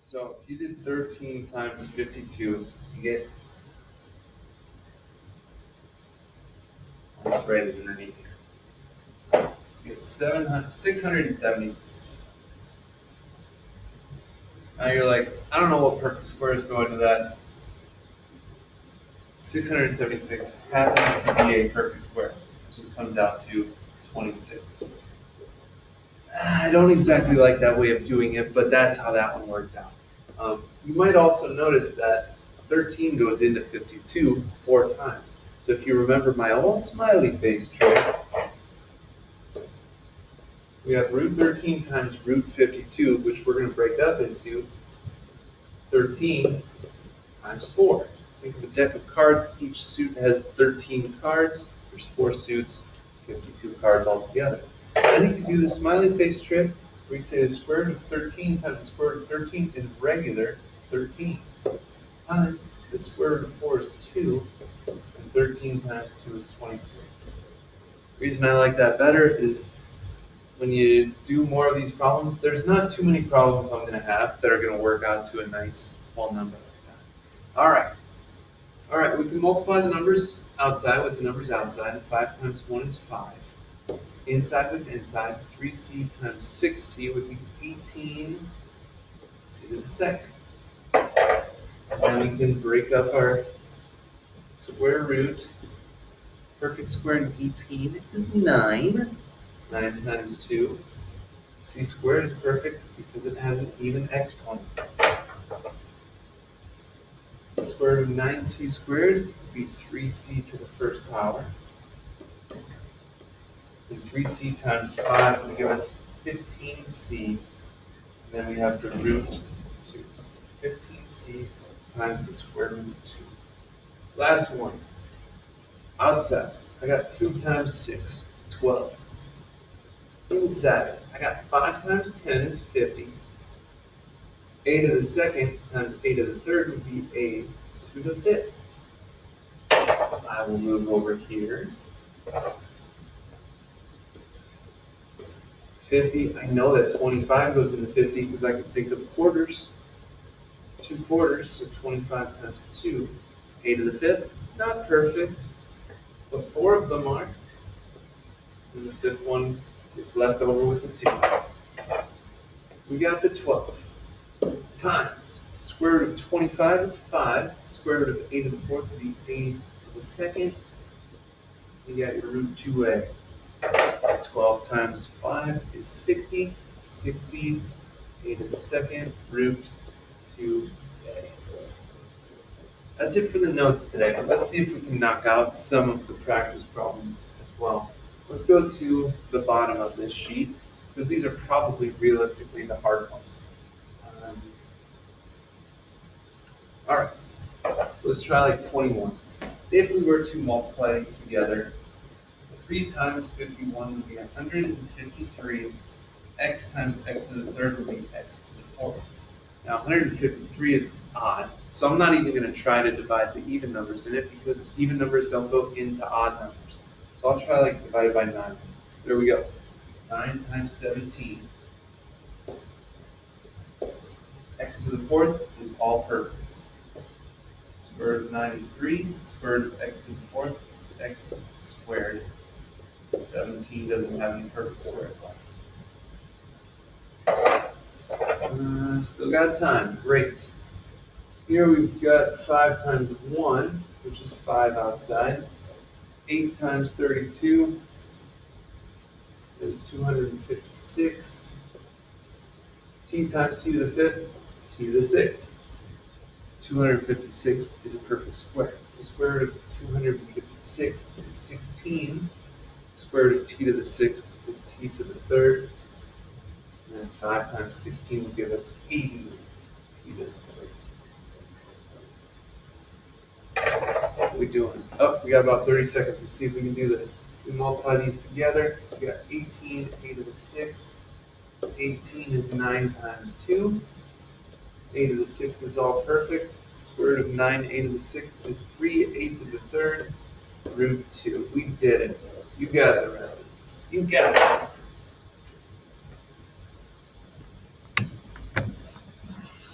So if you did 13 times 52, you get, I'll just write it underneath here. You get 676. Now you're like, I don't know what perfect squares go into that. 676 happens to be a perfect square. It just comes out to 26. I don't exactly like that way of doing it, but that's how that one worked out. You might also notice that 13 goes into 52 4 times. So if you remember my old smiley face trick, we have root 13 times root 52, which we're going to break up into 13 times 4. Think of a deck of cards. Each suit has 13 cards. There's 4 suits, 52 cards altogether. Then you can do the smiley face trick where you say the square root of 13 times the square root of 13 is regular 13 times the square root of 4 is 2, and 13 times 2 is 26. The reason I like that better is when you do more of these problems, there's not too many problems I'm going to have that are going to work out to a nice whole number like that. All right, we can multiply the numbers outside with the numbers outside. 5 times 1 is 5. Inside with inside, 3c times 6c would be 18 c to the second. And then we can break up our square root. Perfect square in 18 is 9. It's 9 times 2. C squared is perfect because it has an even exponent. The square root of 9c squared would be 3c to the first power. And 3c times 5 will give us 15c. And then we have the root 2. So 15c times the square root of 2. Last one. Outside, I got 2 times 6, 12. Inside, I got 5 times 10 is 50. A to the second times a to the third would be a to the fifth. I will move over here. 50, I know that 25 goes into 50 because I can think of quarters. It's 2 quarters, so 25 times 2. A to the fifth, not perfect, but 4 of them are. And the fifth one gets left over with the 2. We got the 12 times square root of 25 is 5. Square root of a to the fourth would be a to the second. You got your root 2a. 12 times 5 is 60. 60 a to the second root 2a. That's it for the notes today. Let's see if we can knock out some of the practice problems as well. Let's go to the bottom of this sheet because these are probably realistically the hard ones. All right, so let's try like 21. If we were to multiply these together, 3 times 51 would be 153. X times x to the third would be x to the fourth. Now 153 is odd, so I'm not even going to try to divide the even numbers in it because even numbers don't go into odd numbers. So I'll try like divided by 9. There we go. 9 times 17. X to the fourth is all perfect. Square root of 9 is 3. Square root of x to the fourth is x squared. 17 doesn't have any perfect squares left. Still got time. Great. Here we've got 5 times 1, which is 5 outside. 8 times 32 is 256. T times t to the fifth is t to the sixth. 256 is a perfect square. The square root of 256 is 16. The square root of t to the sixth is t to the third. And then 5 times 16 will give us 80 t to the third. What are we doing? Oh, we got about 30 seconds. Let's see if we can do this. If we multiply these together, we got 18 a to the sixth. 18 is 9 times 2. A to the sixth is all perfect. Square root of 9a to the sixth is 3a to the third, root 2. We did it. You got the rest of this. You got this.